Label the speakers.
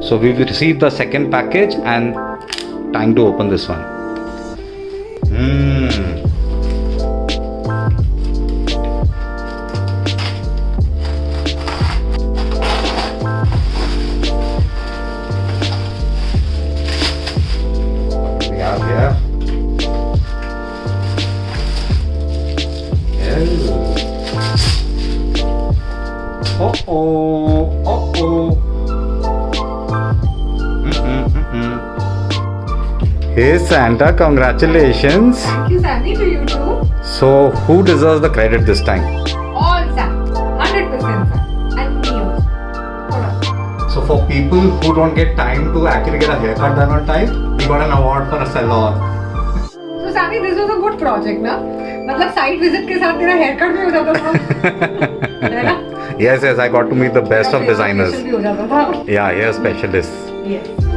Speaker 1: So we've received the second package and time to open this one. What do we have here? Hey Santa, congratulations.
Speaker 2: Thank you, Sammy, to you too.
Speaker 1: So, who deserves the credit this time?
Speaker 2: All Sam. 100% Sam. And me also. Hold on.
Speaker 1: So, for people who don't get time to actually get a haircut done on time, we got an award for a salon.
Speaker 2: So, Sammy, this was a good project, na? मतलब site visit के साथ तेरा haircut भी हो जाता था, है ना?
Speaker 1: Yes, I got to meet the best of designers.
Speaker 2: भी हो जाता था.
Speaker 1: Yeah, hair specialists.
Speaker 2: Yes.